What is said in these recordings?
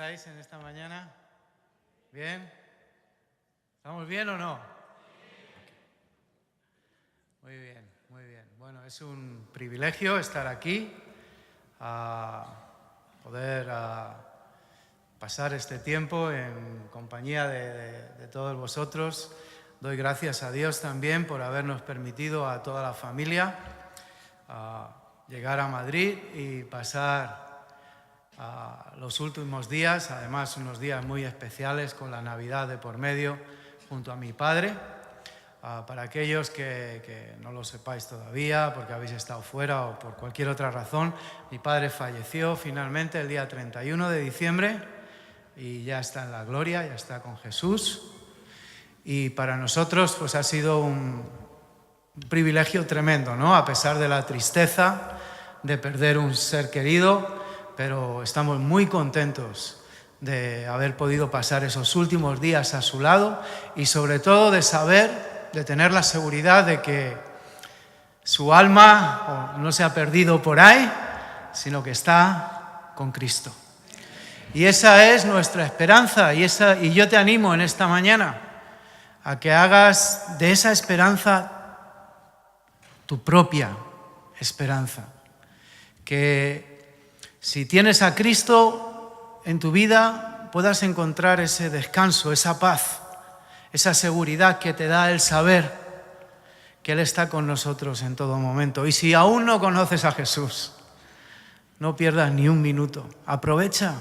estáis en esta mañana? ¿Bien? ¿Estamos bien o no? Muy bien, muy bien. Bueno, es un privilegio estar aquí, poder pasar este tiempo en compañía de todos vosotros. Doy gracias a Dios también por habernos permitido a toda la familia llegar a Madrid y pasar los últimos días, además unos días muy especiales con la Navidad de por medio, junto a mi padre. Para aquellos que no lo sepáis todavía, porque habéis estado fuera o por cualquier otra razón, mi padre falleció finalmente el día 31 de diciembre y ya está en la gloria, ya está con Jesús. Y para nosotros pues ha sido un privilegio tremendo, ¿no? A pesar de la tristeza de perder un ser querido, pero estamos muy contentos de haber podido pasar esos últimos días a su lado y sobre todo de tener la seguridad de que su alma no se ha perdido por ahí, sino que está con Cristo. Y esa es nuestra esperanza y yo te animo en esta mañana a que hagas de esa esperanza tu propia esperanza. Que si tienes a Cristo en tu vida, puedas encontrar ese descanso, esa paz, esa seguridad que te da el saber que Él está con nosotros en todo momento. Y si aún no conoces a Jesús, no pierdas ni un minuto. Aprovecha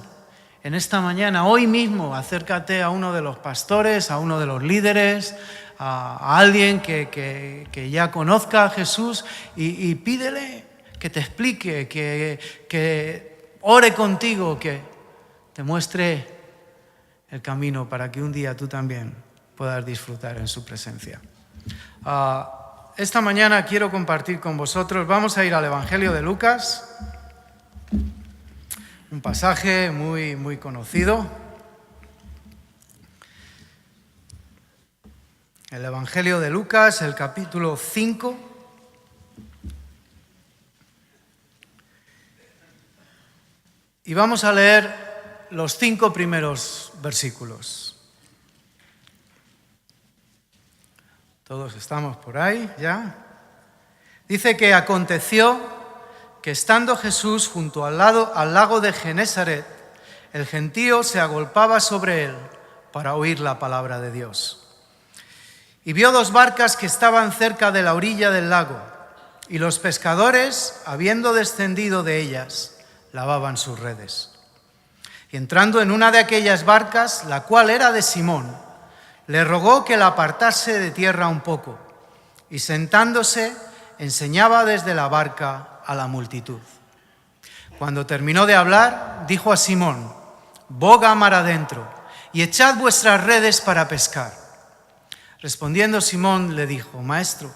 en esta mañana, hoy mismo, acércate a uno de los pastores, a uno de los líderes, a alguien que ya conozca a Jesús y pídele que te explique, que ore contigo, que te muestre el camino para que un día tú también puedas disfrutar en su presencia. Esta mañana quiero compartir con vosotros, vamos a ir al Evangelio de Lucas, un pasaje muy, muy conocido. El Evangelio de Lucas, el capítulo 5. Y vamos a leer los 5 primeros versículos. Todos estamos por ahí ya. Dice que aconteció que estando Jesús junto al lago de Genesaret, el gentío se agolpaba sobre él para oír la palabra de Dios. Y vio 2 barcas que estaban cerca de la orilla del lago, y los pescadores, habiendo descendido de ellas, lavaban sus redes. Y entrando en una de aquellas barcas, la cual era de Simón, le rogó que la apartase de tierra un poco, y sentándose, enseñaba desde la barca a la multitud. Cuando terminó de hablar, dijo a Simón: boga mar adentro, y echad vuestras redes para pescar. Respondiendo Simón le dijo: Maestro,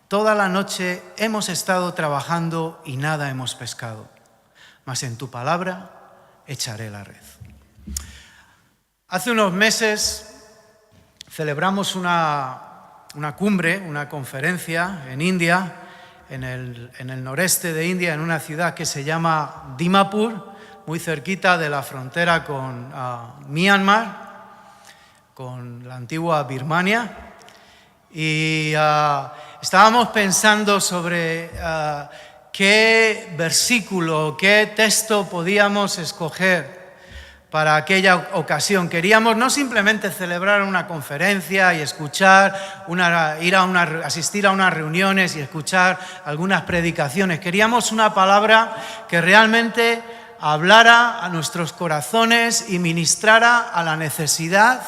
toda la noche hemos estado trabajando y nada hemos pescado, mas en tu palabra echaré la red. Hace unos meses celebramos una cumbre, una conferencia en India, en el noreste de India, en una ciudad que se llama Dimapur, muy cerquita de la frontera con Myanmar, con la antigua Birmania. Y estábamos pensando sobre qué versículo, qué texto podíamos escoger para aquella ocasión. Queríamos no simplemente celebrar una conferencia y escuchar, asistir a unas reuniones y escuchar algunas predicaciones. Queríamos una palabra que realmente hablara a nuestros corazones y ministrara a la necesidad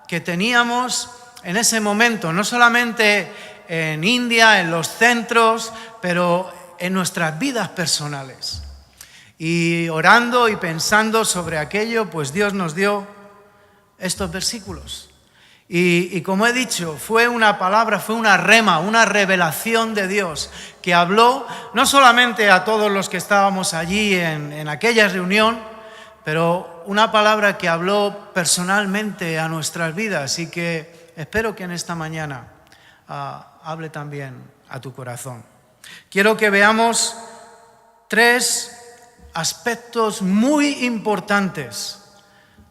que teníamos en ese momento, no solamente en India, en los centros, pero en nuestras vidas personales. Y orando y pensando sobre aquello, pues Dios nos dio estos versículos. Y como he dicho, fue una palabra, fue una rema, una revelación de Dios que habló no solamente a todos los que estábamos allí en aquella reunión, pero una palabra que habló personalmente a nuestras vidas y que espero que en esta mañana hable también a tu corazón. Quiero que veamos 3 aspectos muy importantes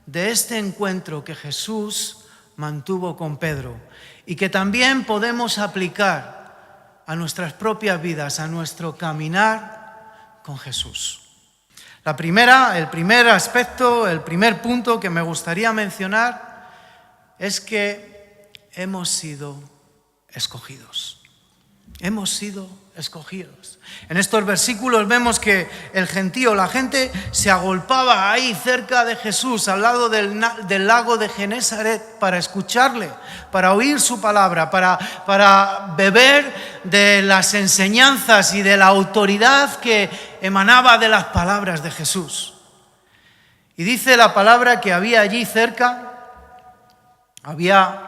de este encuentro que Jesús mantuvo con Pedro y que también podemos aplicar a nuestras propias vidas, a nuestro caminar con Jesús. El primer aspecto, el primer punto que me gustaría mencionar es que hemos sido escogidos. Hemos sido escogidos. En estos versículos vemos que el gentío, la gente se agolpaba ahí cerca de Jesús, al lado del lago de Genesaret, para escucharle, para oír su palabra, para beber de las enseñanzas y de la autoridad que emanaba de las palabras de Jesús. Y dice la palabra que había allí cerca, había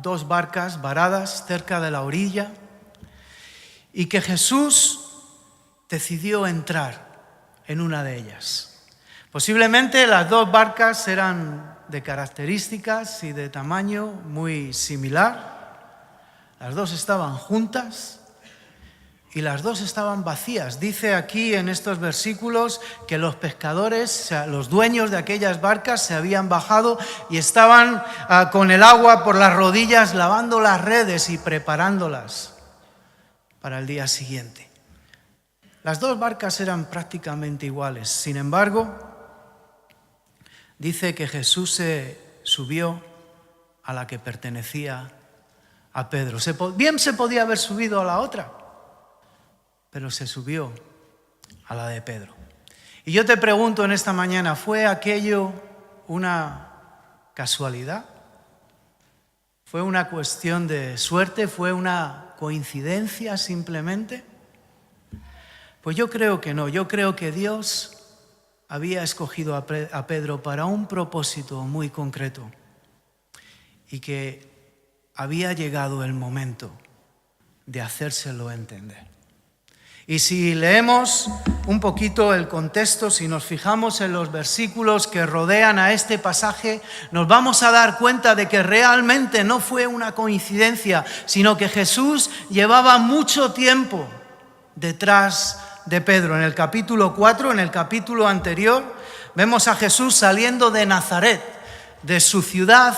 2 barcas varadas cerca de la orilla, y que Jesús decidió entrar en una de ellas. Posiblemente las 2 barcas eran de características y de tamaño muy similar. Las 2 estaban juntas y las 2 estaban vacías. Dice aquí en estos versículos que los pescadores, o sea, los dueños de aquellas barcas, se habían bajado y estaban con el agua por las rodillas lavando las redes y preparándolas para el día siguiente. Las 2 barcas eran prácticamente iguales. Sin embargo, dice que Jesús se subió a la que pertenecía a Pedro. Bien se podía haber subido a la otra, pero se subió a la de Pedro. Y yo te pregunto en esta mañana, ¿fue aquello una casualidad? ¿Fue una cuestión de suerte? ¿Fue una coincidencia simplemente? Pues yo creo que no. Yo creo que Dios había escogido a Pedro para un propósito muy concreto y que había llegado el momento de hacérselo entender. Y si leemos un poquito el contexto, si nos fijamos en los versículos que rodean a este pasaje, nos vamos a dar cuenta de que realmente no fue una coincidencia, sino que Jesús llevaba mucho tiempo detrás de Pedro. En el capítulo 4, en el capítulo anterior, vemos a Jesús saliendo de Nazaret, de su ciudad,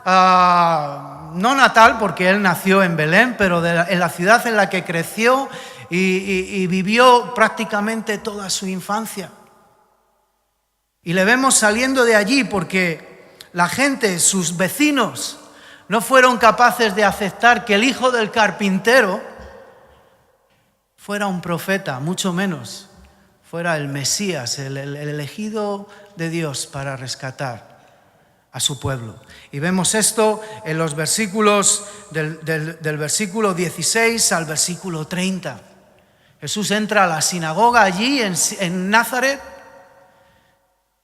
no natal, porque él nació en Belén, pero en la ciudad en la que creció y vivió prácticamente toda su infancia. Y le vemos saliendo de allí porque la gente, sus vecinos, no fueron capaces de aceptar que el hijo del carpintero fuera un profeta, mucho menos fuera el Mesías, el elegido de Dios para rescatar a su pueblo. Y vemos esto en los versículos del versículo 16 al versículo 30. Jesús entra a la sinagoga allí en Nazaret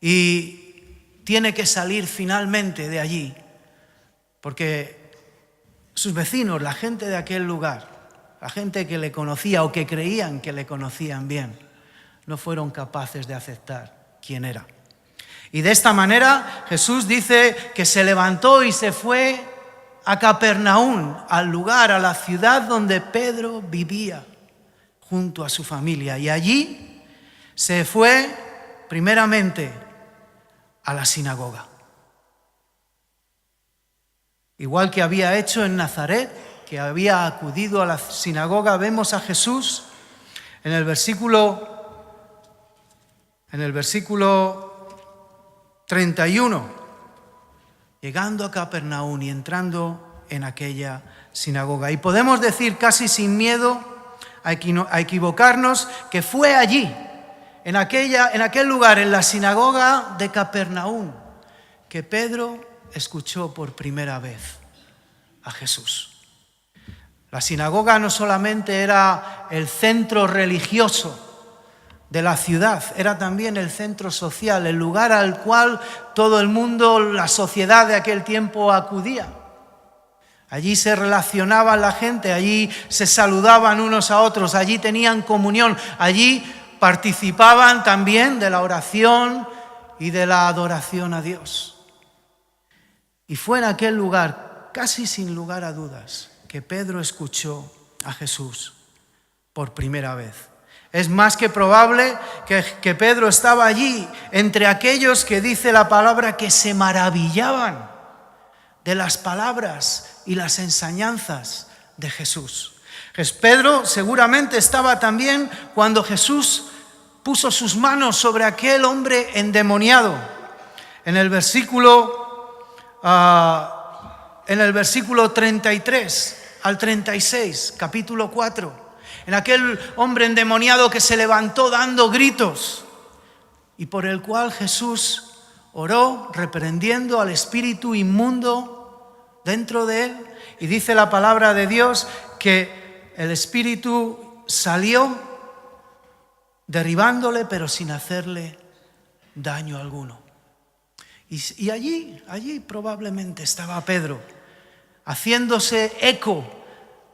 y tiene que salir finalmente de allí porque sus vecinos, la gente de aquel lugar, la gente que le conocía o que creían que le conocían bien, no fueron capaces de aceptar quién era. Y de esta manera Jesús dice que se levantó y se fue a Capernaum, al lugar, a la ciudad donde Pedro vivía junto a su familia. Y allí se fue primeramente a la sinagoga. Igual que había hecho en Nazaret, que había acudido a la sinagoga, vemos a Jesús en el versículo 31, llegando a Capernaum y entrando en aquella sinagoga. Y podemos decir casi sin miedo a equivocarnos que fue allí, en aquel lugar, en la sinagoga de Capernaum, que Pedro escuchó por primera vez a Jesús. La sinagoga no solamente era el centro religioso de la ciudad, era también el centro social, el lugar al cual todo el mundo, la sociedad de aquel tiempo acudía. Allí se relacionaba la gente, allí se saludaban unos a otros, allí tenían comunión, allí participaban también de la oración y de la adoración a Dios. Y fue en aquel lugar, casi sin lugar a dudas, que Pedro escuchó a Jesús por primera vez. Es más que probable que Pedro estaba allí entre aquellos que dice la palabra que se maravillaban de las palabras y las enseñanzas de Jesús. Pedro seguramente estaba también cuando Jesús puso sus manos sobre aquel hombre endemoniado. En el versículo 33 al 36, capítulo 4. En aquel hombre endemoniado que se levantó dando gritos y por el cual Jesús oró reprendiendo al espíritu inmundo dentro de él. Y dice la palabra de Dios que el espíritu salió derribándole pero sin hacerle daño alguno. Y allí probablemente estaba Pedro haciéndose eco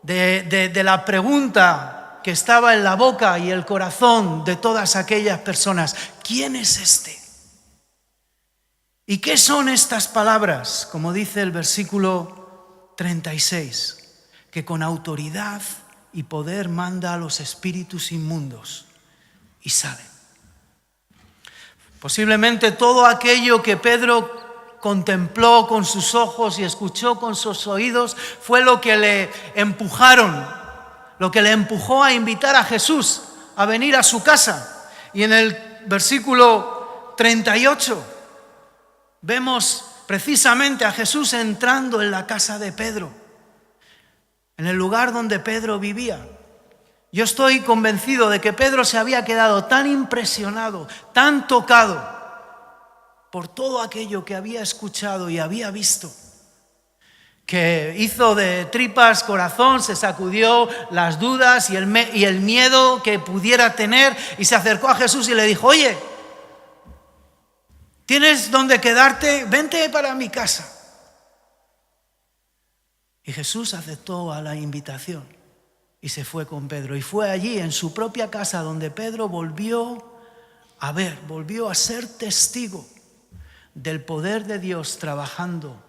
de la pregunta que estaba en la boca y el corazón de todas aquellas personas. ¿Quién es este? ¿Y qué son estas palabras? Como dice el versículo 36, que con autoridad y poder manda a los espíritus inmundos y salen. Posiblemente todo aquello que Pedro contempló con sus ojos y escuchó con sus oídos fue lo que le empujó a invitar a Jesús a venir a su casa. Y en el versículo 38 vemos precisamente a Jesús entrando en la casa de Pedro, en el lugar donde Pedro vivía. Yo estoy convencido de que Pedro se había quedado tan impresionado, tan tocado por todo aquello que había escuchado y había visto, que hizo de tripas corazón, se sacudió las dudas y el miedo que pudiera tener y se acercó a Jesús y le dijo: oye, ¿tienes dónde quedarte? Vente para mi casa. Y Jesús aceptó a la invitación y se fue con Pedro. Y fue allí, en su propia casa, donde Pedro volvió a ser testigo del poder de Dios trabajando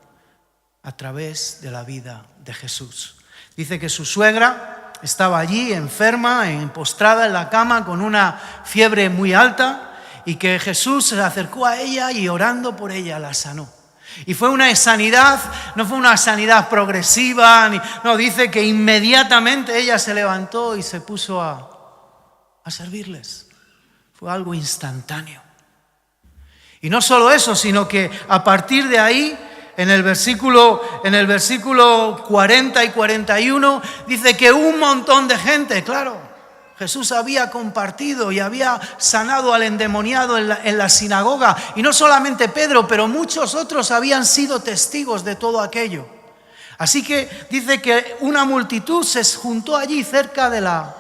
a través de la vida de Jesús. Dice que su suegra estaba allí enferma, postrada en la cama con una fiebre muy alta, y que Jesús se acercó a ella y orando por ella la sanó. Y fue una sanidad, no fue una sanidad progresiva, dice que inmediatamente ella se levantó y se puso a servirles. Fue algo instantáneo. Y no solo eso, sino que a partir de ahí, en el versículo 40 y 41, dice que un montón de gente, claro, Jesús había compartido y había sanado al endemoniado en la sinagoga. Y no solamente Pedro, pero muchos otros habían sido testigos de todo aquello. Así que dice que una multitud se juntó allí cerca de la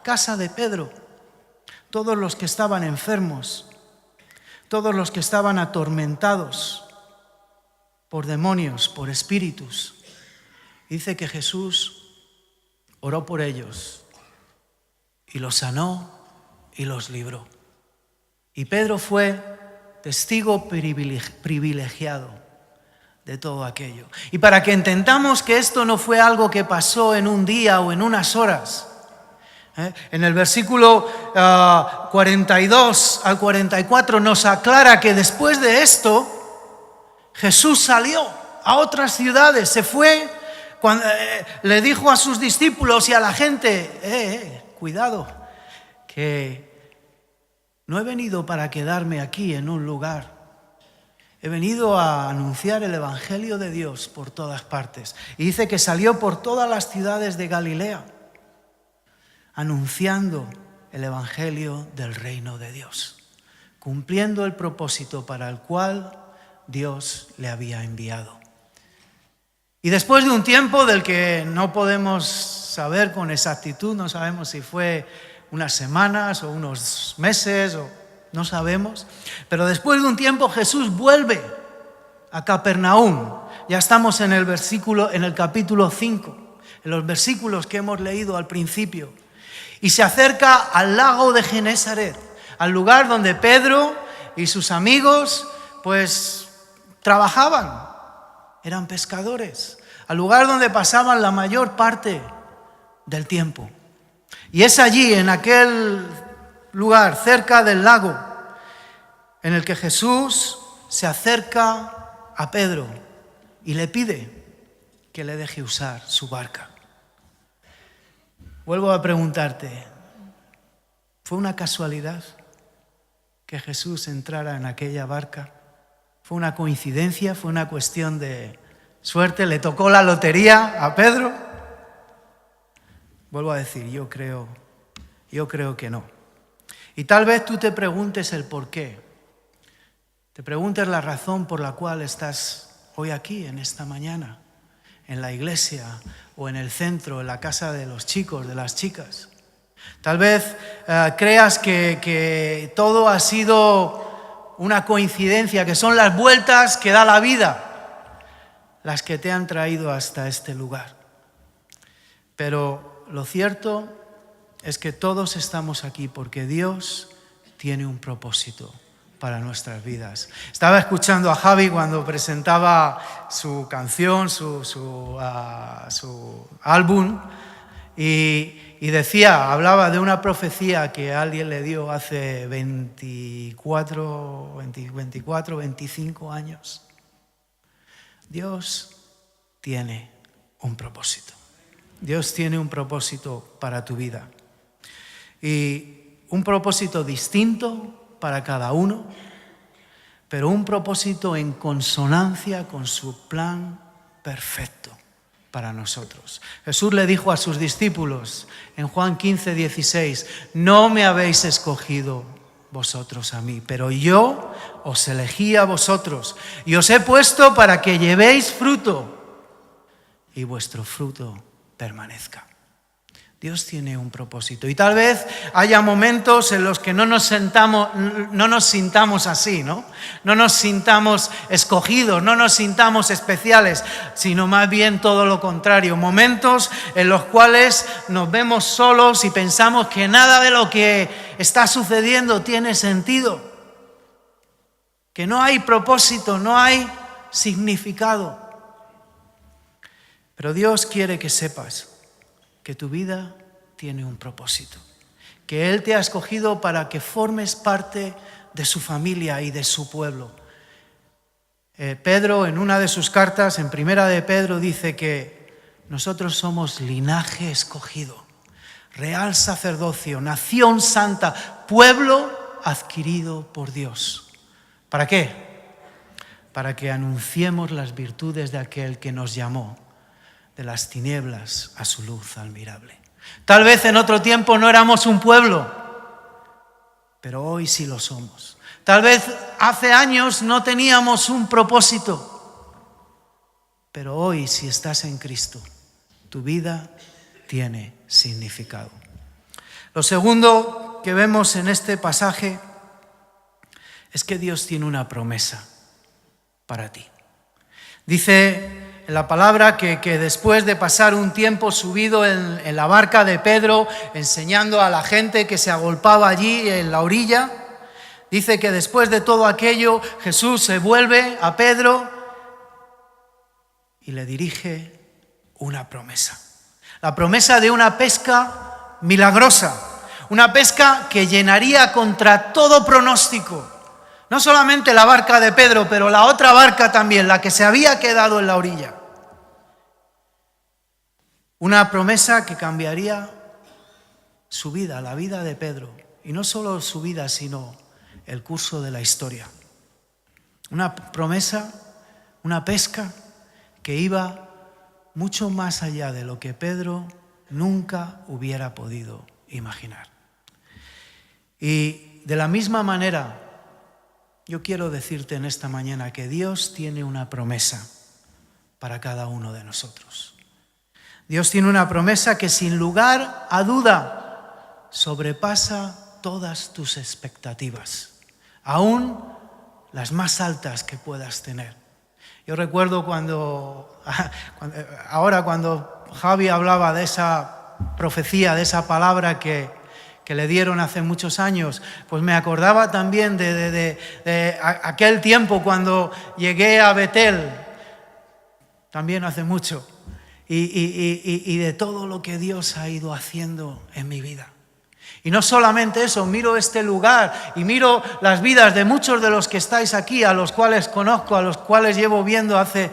casa de Pedro. Todos los que estaban enfermos, todos los que estaban atormentados por demonios, por espíritus. Dice que Jesús oró por ellos y los sanó y los libró. Y Pedro fue testigo privilegiado de todo aquello. Y para que entendamos que esto no fue algo que pasó en un día o en unas horas, en el versículo 42 al 44 nos aclara que después de esto Jesús salió a otras ciudades, se fue, le dijo a sus discípulos y a la gente: cuidado, que no he venido para quedarme aquí en un lugar. He venido a anunciar el Evangelio de Dios por todas partes. Y dice que salió por todas las ciudades de Galilea, anunciando el Evangelio del reino de Dios, cumpliendo el propósito para el cual Dios le había enviado. Y después de un tiempo del que no podemos saber con exactitud, no sabemos si fue unas semanas o unos meses, o no sabemos, pero después de un tiempo Jesús vuelve a Capernaum. Ya estamos en el capítulo 5, en los versículos que hemos leído al principio, y se acerca al lago de Genesaret, al lugar donde Pedro y sus amigos pues trabajaban, eran pescadores, al lugar donde pasaban la mayor parte del tiempo. Y es allí, en aquel lugar, cerca del lago, en el que Jesús se acerca a Pedro y le pide que le deje usar su barca. Vuelvo a preguntarte, ¿fue una casualidad que Jesús entrara en aquella barca? ¿Fue una coincidencia? ¿Fue una cuestión de suerte? ¿Le tocó la lotería a Pedro? Vuelvo a decir, yo creo que no. Y tal vez tú te preguntes el por qué. Te preguntes la razón por la cual estás hoy aquí, en esta mañana, en la iglesia o en el centro, en la casa de los chicos, de las chicas. Tal vez creas que todo ha sido una coincidencia, que son las vueltas que da la vida las que te han traído hasta este lugar. Pero lo cierto es que todos estamos aquí porque Dios tiene un propósito para nuestras vidas. Estaba escuchando a Javi cuando presentaba su canción, su álbum, y hablaba de una profecía que alguien le dio hace 24, 25 años. Dios tiene un propósito. Dios tiene un propósito para tu vida. Y un propósito distinto para cada uno, pero un propósito en consonancia con su plan perfecto para nosotros. Jesús le dijo a sus discípulos en Juan 15:16, no me habéis escogido vosotros a mí, pero yo os elegí a vosotros y os he puesto para que llevéis fruto y vuestro fruto permanezca. Dios tiene un propósito y tal vez haya momentos en los que no nos sintamos así, ¿no? No nos sintamos escogidos, no nos sintamos especiales, sino más bien todo lo contrario. Momentos en los cuales nos vemos solos y pensamos que nada de lo que está sucediendo tiene sentido, que no hay propósito, no hay significado. Pero Dios quiere que sepas que tu vida tiene un propósito, que Él te ha escogido para que formes parte de su familia y de su pueblo. Pedro, en una de sus cartas, en Primera de Pedro, dice que nosotros somos linaje escogido, real sacerdocio, nación santa, pueblo adquirido por Dios. ¿Para qué? Para que anunciemos las virtudes de aquel que nos llamó de las tinieblas a su luz admirable. Tal vez en otro tiempo no éramos un pueblo, pero hoy sí lo somos. Tal vez hace años no teníamos un propósito, pero hoy, si estás en Cristo, tu vida tiene significado. Lo segundo que vemos en este pasaje es que Dios tiene una promesa para ti. Dice en la palabra que después de pasar un tiempo subido en la barca de Pedro, enseñando a la gente que se agolpaba allí en la orilla, dice que después de todo aquello Jesús se vuelve a Pedro y le dirige una promesa. La promesa de una pesca milagrosa, una pesca que llenaría contra todo pronóstico. No solamente la barca de Pedro, pero la otra barca también, la que se había quedado en la orilla. Una promesa que cambiaría su vida, la vida de Pedro. Y no solo su vida, sino el curso de la historia. Una promesa, una pesca que iba mucho más allá de lo que Pedro nunca hubiera podido imaginar. Y de la misma manera, yo quiero decirte en esta mañana que Dios tiene una promesa para cada uno de nosotros. Dios tiene una promesa que sin lugar a duda sobrepasa todas tus expectativas, aún las más altas que puedas tener. Yo recuerdo cuando Javi hablaba de esa profecía, de esa palabra que le dieron hace muchos años, pues me acordaba también de aquel tiempo cuando llegué a Betel, también hace mucho, y de todo lo que Dios ha ido haciendo en mi vida. Y no solamente eso, miro este lugar y miro las vidas de muchos de los que estáis aquí, a los cuales conozco, a los cuales llevo viendo hace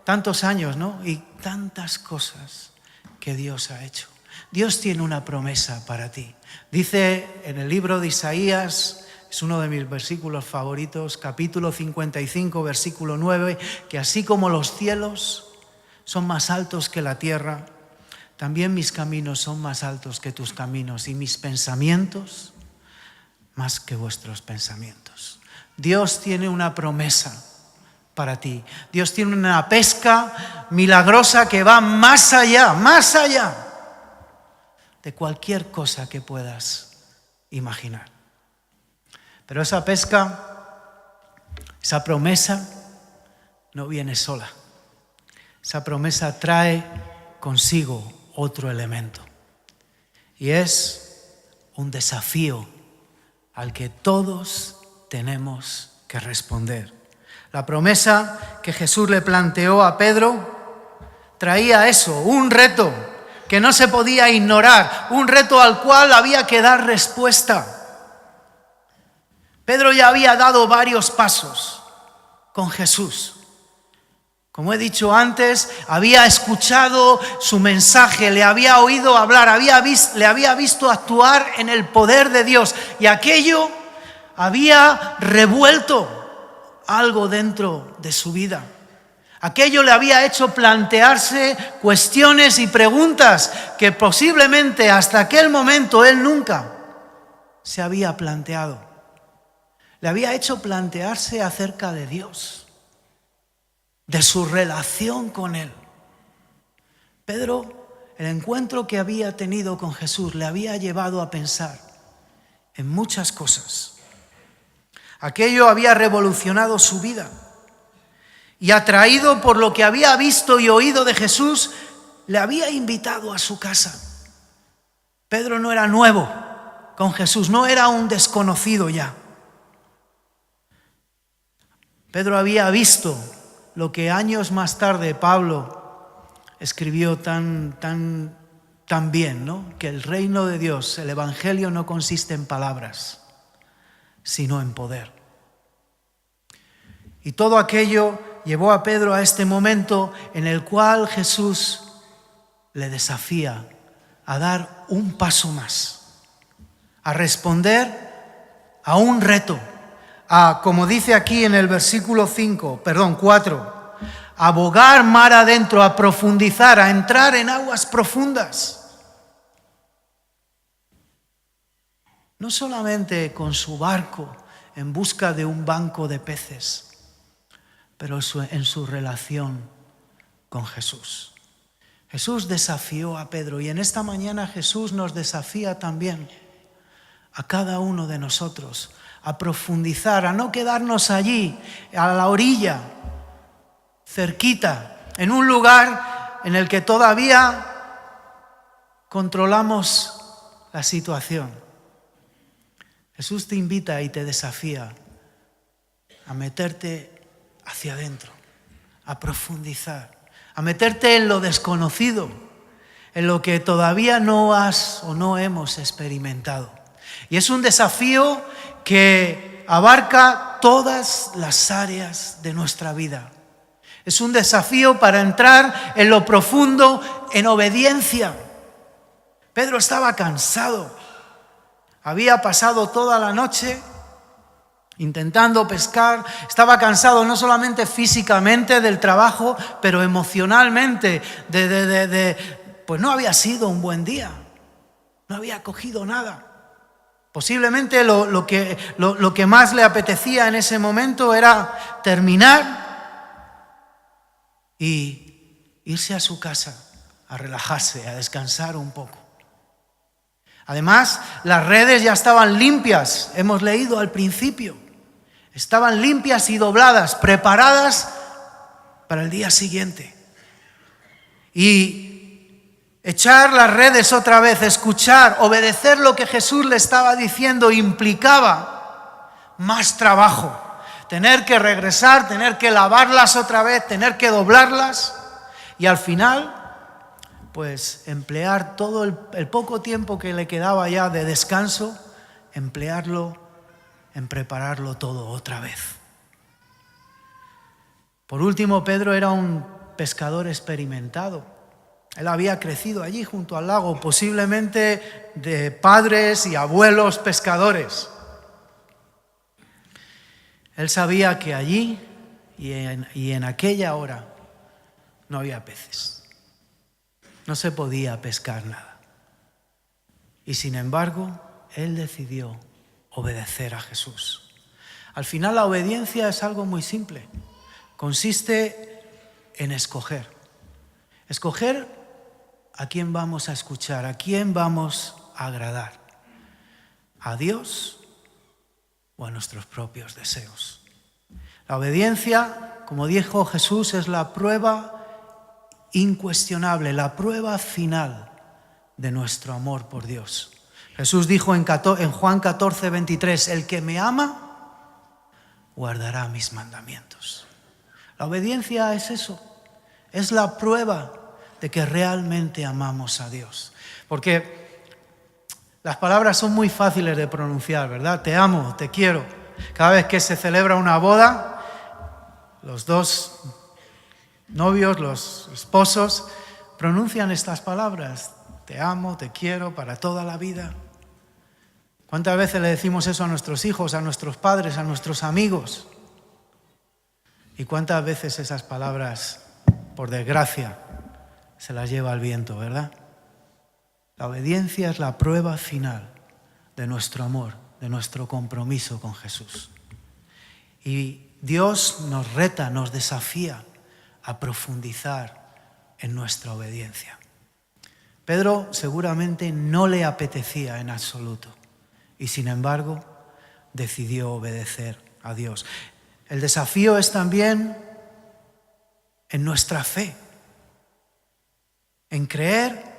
tantos años, ¿no? Y tantas cosas que Dios ha hecho. Dios tiene una promesa para ti. Dice en el libro de Isaías, es uno de mis versículos favoritos, capítulo 55, versículo 9, que así como los cielos son más altos que la tierra, también mis caminos son más altos que tus caminos y mis pensamientos más que vuestros pensamientos. Dios tiene una promesa para ti. Dios tiene una pesca milagrosa que va más allá de cualquier cosa que puedas imaginar. Pero esa pesca, esa promesa no viene sola. Esa promesa trae consigo otro elemento. Y es un desafío al que todos tenemos que responder. La promesa que Jesús le planteó a Pedro traía eso, un reto que no se podía ignorar, un reto al cual había que dar respuesta. Pedro ya había dado varios pasos con Jesús. Como he dicho antes, había escuchado su mensaje, le había oído hablar, le había visto actuar en el poder de Dios, y aquello había revuelto algo dentro de su vida. Aquello le había hecho plantearse cuestiones y preguntas que posiblemente hasta aquel momento él nunca se había planteado. Le había hecho plantearse acerca de Dios, de su relación con Él. Pedro, el encuentro que había tenido con Jesús le había llevado a pensar en muchas cosas. Aquello había revolucionado su vida. Y atraído por lo que había visto y oído de Jesús, le había invitado a su casa. Pedro no era nuevo con Jesús, no era un desconocido ya. Pedro había visto lo que años más tarde Pablo escribió tan bien, ¿no? Que el reino de Dios, el evangelio no consiste en palabras, sino en poder. Y todo aquello llevó a Pedro a este momento en el cual Jesús le desafía a dar un paso más, a responder a un reto, a, como dice aquí en el versículo 4, a bogar mar adentro, a profundizar, a entrar en aguas profundas. No solamente con su barco en busca de un banco de peces, pero en su relación con Jesús. Jesús desafió a Pedro, y en esta mañana Jesús nos desafía también a cada uno de nosotros a profundizar, a no quedarnos allí, a la orilla, cerquita, en un lugar en el que todavía controlamos la situación. Jesús te invita y te desafía a meterte hacia adentro, a profundizar, a meterte en lo desconocido, en lo que todavía no has o no hemos experimentado. Y es un desafío que abarca todas las áreas de nuestra vida. Es un desafío para entrar en lo profundo en obediencia. Pedro estaba cansado. Había pasado toda la noche intentando pescar. Estaba cansado no solamente físicamente del trabajo, pero emocionalmente. Pues no había sido un buen día. No había cogido nada. Posiblemente lo que más le apetecía en ese momento era terminar y irse a su casa, a relajarse, a descansar un poco. Además, las redes ya estaban limpias, hemos leído al principio. Estaban limpias y dobladas, preparadas para el día siguiente. Y echar las redes otra vez, escuchar, obedecer lo que Jesús le estaba diciendo implicaba más trabajo. Tener que regresar, tener que lavarlas otra vez, tener que doblarlas y al final pues emplear todo el poco tiempo que le quedaba ya de descanso, emplearlo en prepararlo todo otra vez. Por último, Pedro era un pescador experimentado. Él había crecido allí junto al lago, posiblemente de padres y abuelos pescadores. Él sabía que allí y en aquella hora no había peces. No se podía pescar nada. Y sin embargo, él decidió obedecer a Jesús. Al final, la obediencia es algo muy simple. Consiste en escoger. Escoger a quién vamos a escuchar, a quién vamos a agradar. ¿A Dios o a nuestros propios deseos? La obediencia, como dijo Jesús, es la prueba incuestionable, la prueba final de nuestro amor por Dios. Jesús dijo en Juan 14, 23, el que me ama guardará mis mandamientos. La obediencia es eso, es la prueba de que realmente amamos a Dios. Porque las palabras son muy fáciles de pronunciar, ¿verdad? Te amo, te quiero. Cada vez que se celebra una boda, los dos novios, los esposos, pronuncian estas palabras. Te amo, te quiero, para toda la vida. ¿Cuántas veces le decimos eso a nuestros hijos, a nuestros padres, a nuestros amigos? ¿Y cuántas veces esas palabras, por desgracia, se las lleva el viento, verdad? La obediencia es la prueba final de nuestro amor, de nuestro compromiso con Jesús. Y Dios nos reta, nos desafía a profundizar en nuestra obediencia. Pedro seguramente no le apetecía en absoluto y sin embargo decidió obedecer a Dios. El desafío es también en nuestra fe, en creer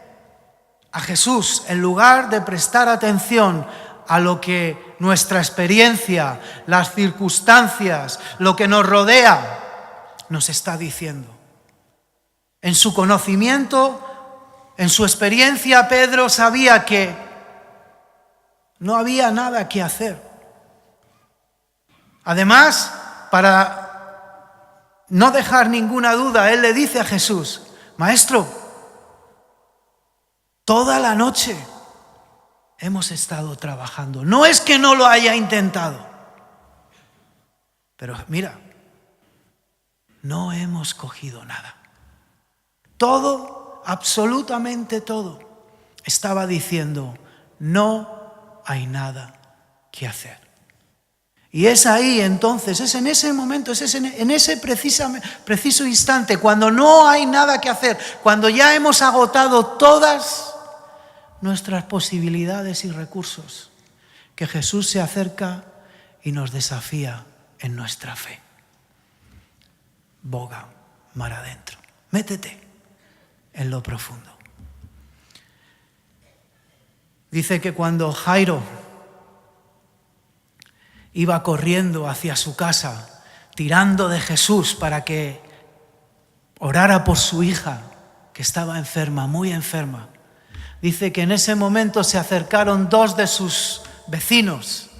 a Jesús en lugar de prestar atención a lo que nuestra experiencia, las circunstancias, lo que nos rodea nos está diciendo. En su conocimiento, en su experiencia, Pedro sabía que no había nada que hacer. Además, para no dejar ninguna duda, él le dice a Jesús, Maestro, toda la noche hemos estado trabajando. No es que no lo haya intentado, pero mira, no hemos cogido nada. Todo, absolutamente todo, estaba diciendo, no hay nada que hacer. Y es ahí entonces, es en ese momento, es en ese preciso instante, cuando no hay nada que hacer, cuando ya hemos agotado todas nuestras posibilidades y recursos, que Jesús se acerca y nos desafía en nuestra fe. Boga mar adentro, métete en lo profundo. Dice que cuando Jairo iba corriendo hacia su casa, tirando de Jesús para que orara por su hija, que estaba enferma, muy enferma, dice que en ese momento se acercaron dos de sus vecinos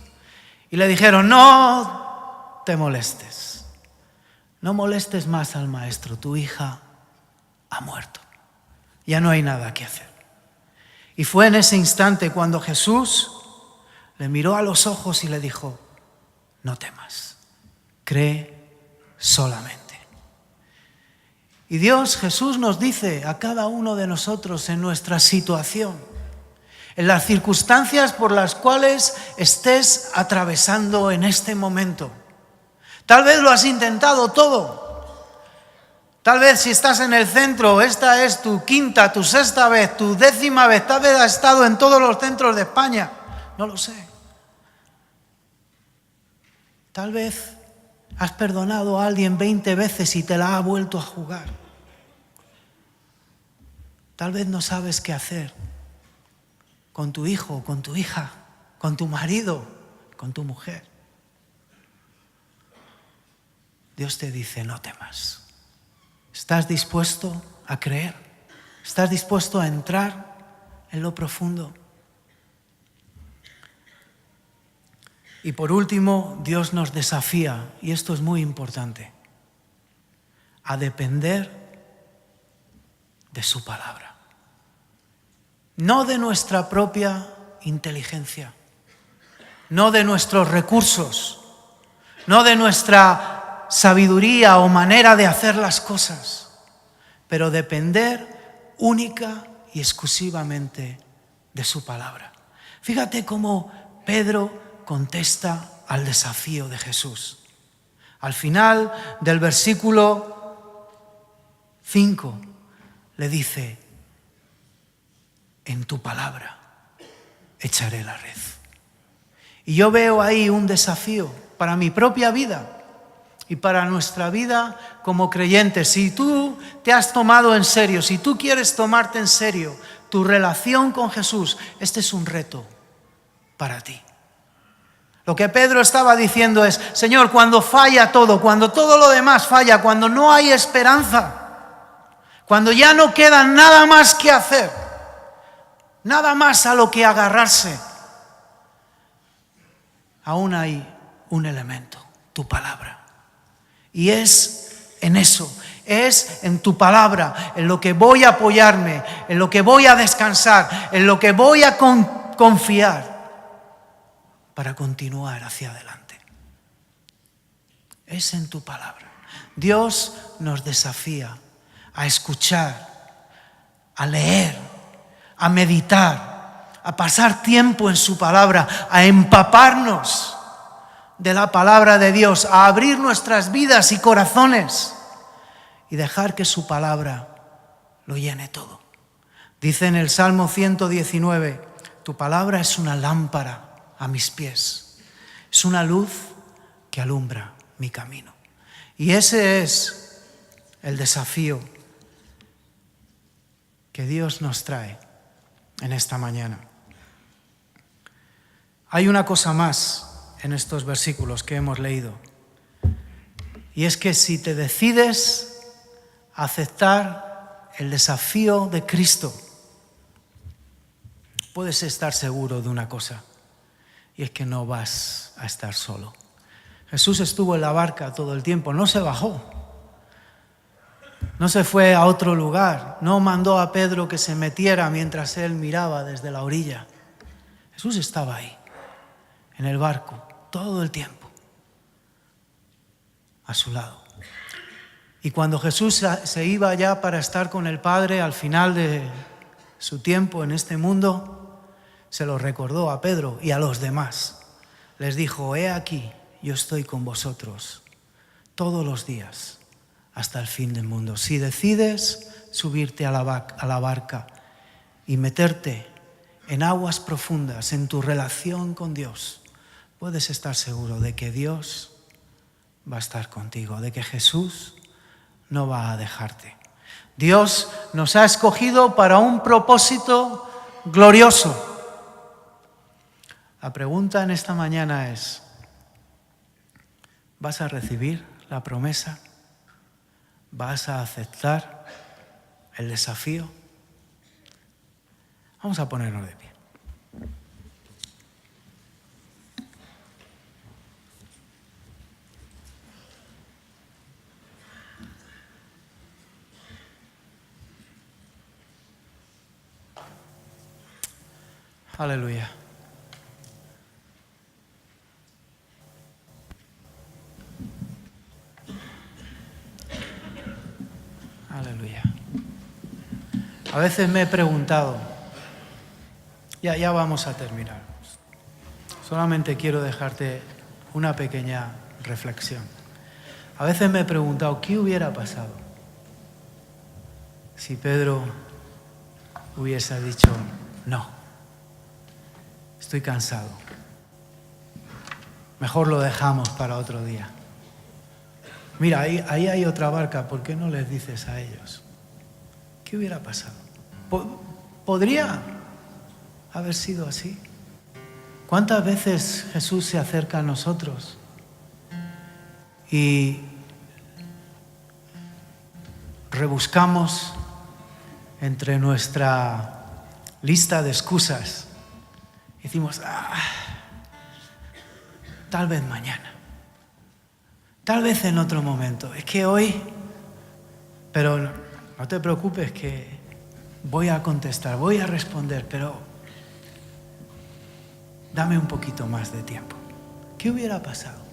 y le dijeron, no te molestes, no molestes más al maestro, tu hija ha muerto, ya no hay nada que hacer. Y fue en ese instante cuando Jesús le miró a los ojos y le dijo, no temas, cree solamente. Y Dios, Jesús nos dice a cada uno de nosotros en nuestra situación, en las circunstancias por las cuales estés atravesando en este momento. Tal vez lo has intentado todo. Tal vez si estás en el centro, esta es tu quinta, tu sexta vez, tu 10ª vez. Tal vez has estado en todos los centros de España. No lo sé. Tal vez has perdonado a alguien 20 veces y te la ha vuelto a jugar. Tal vez no sabes qué hacer con tu hijo, con tu hija, con tu marido, con tu mujer. Dios te dice, no temas. ¿Estás dispuesto a creer? ¿Estás dispuesto a entrar en lo profundo? Y por último, Dios nos desafía, y esto es muy importante, a depender de su palabra. No de nuestra propia inteligencia, no de nuestros recursos, no de nuestra sabiduría o manera de hacer las cosas, pero depender única y exclusivamente de su palabra. Fíjate cómo Pedro contesta al desafío de Jesús. Al final del versículo 5 le dice: en tu palabra echaré la red. Y yo veo ahí un desafío para mi propia vida y para nuestra vida como creyentes. Si tú te has tomado en serio, si tú quieres tomarte en serio tu relación con Jesús, este es un reto para ti. Lo que Pedro estaba diciendo es: Señor, cuando falla todo, cuando todo lo demás falla, cuando no hay esperanza, cuando ya no queda nada más que hacer, nada más a lo que agarrarse, aún hay un elemento, tu palabra. Y es en eso, es en tu palabra, en lo que voy a apoyarme, en lo que voy a descansar, en lo que voy a confiar para continuar hacia adelante. Es en tu palabra. Dios nos desafía a escuchar, a leer, a meditar, a pasar tiempo en su palabra, a empaparnos de la palabra de Dios, a abrir nuestras vidas y corazones y dejar que su palabra lo llene todo. Dice en el Salmo 119, tu palabra es una lámpara a mis pies, es una luz que alumbra mi camino. Y ese es el desafío que Dios nos trae en esta mañana. Hay una cosa más en estos versículos que hemos leído, y es que si te decides a aceptar el desafío de Cristo, puedes estar seguro de una cosa, y es que no vas a estar solo. Jesús estuvo en la barca todo el tiempo, no se bajó, no se fue a otro lugar, no mandó a Pedro que se metiera mientras él miraba desde la orilla. Jesús estaba ahí, en el barco, todo el tiempo, a su lado. Y cuando Jesús se iba ya para estar con el Padre al final de su tiempo en este mundo, se lo recordó a Pedro y a los demás. Les dijo: he aquí, yo estoy con vosotros todos los días hasta el fin del mundo. Si decides subirte a la barca y meterte en aguas profundas, en tu relación con Dios, puedes estar seguro de que Dios va a estar contigo, de que Jesús no va a dejarte. Dios nos ha escogido para un propósito glorioso. La pregunta en esta mañana es: ¿vas a recibir la promesa? ¿Vas a aceptar el desafío? Vamos a ponernos de pie. Aleluya. Aleluya. A veces me he preguntado, ya vamos a terminar. Solamente quiero dejarte una pequeña reflexión. A veces me he preguntado, ¿qué hubiera pasado si Pedro hubiese dicho: no, estoy cansado, mejor lo dejamos para otro día? Mira, ahí hay otra barca, ¿por qué no les dices a ellos? ¿Qué hubiera pasado? ¿Podría haber sido así? ¿Cuántas veces Jesús se acerca a nosotros y rebuscamos entre nuestra lista de excusas. Decimos, tal vez mañana, tal vez en otro momento. Es que hoy, pero no te preocupes que voy a contestar, voy a responder, pero dame un poquito más de tiempo. ¿Qué hubiera pasado?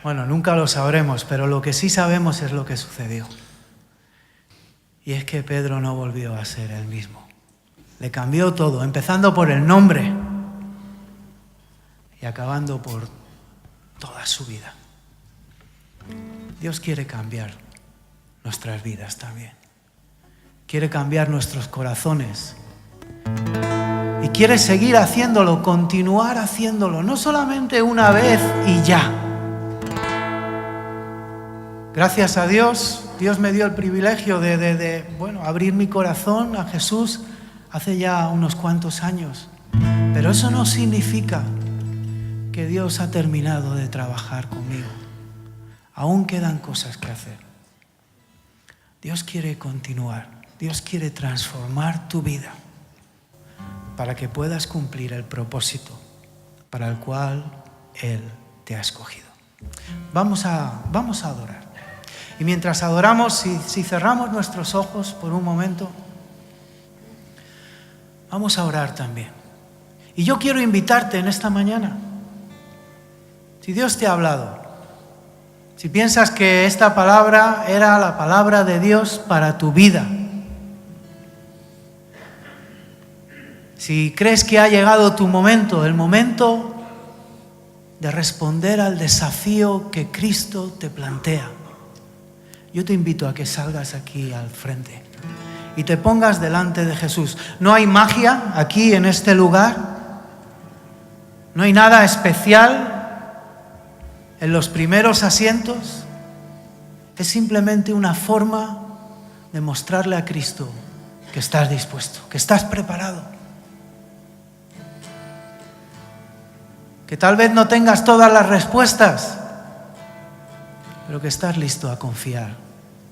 Bueno, nunca lo sabremos, pero lo que sí sabemos es lo que sucedió. Y es que Pedro no volvió a ser el mismo. Le cambió todo, empezando por el nombre y acabando por toda su vida. Dios quiere cambiar nuestras vidas también. Quiere cambiar nuestros corazones. Y quiere seguir haciéndolo, continuar haciéndolo, no solamente una vez y ya. Gracias a Dios, Dios me dio el privilegio de abrir mi corazón a Jesús hace ya unos cuantos años. Pero eso no significa que Dios ha terminado de trabajar conmigo. Aún quedan cosas que hacer. Dios quiere continuar. Dios quiere transformar tu vida para que puedas cumplir el propósito para el cual Él te ha escogido. Vamos a adorar. Y mientras adoramos, si cerramos nuestros ojos por un momento, vamos a orar también. Y yo quiero invitarte en esta mañana, si Dios te ha hablado, si piensas que esta palabra era la palabra de Dios para tu vida, si crees que ha llegado tu momento, el momento de responder al desafío que Cristo te plantea, yo te invito a que salgas aquí al frente y te pongas delante de Jesús. No hay magia aquí en este lugar, no hay nada especial en los primeros asientos. Es simplemente una forma de mostrarle a Cristo que estás dispuesto, que estás preparado. Que tal vez no tengas todas las respuestas, pero que estás listo a confiar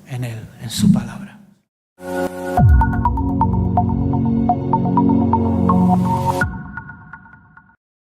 en Él, en su palabra.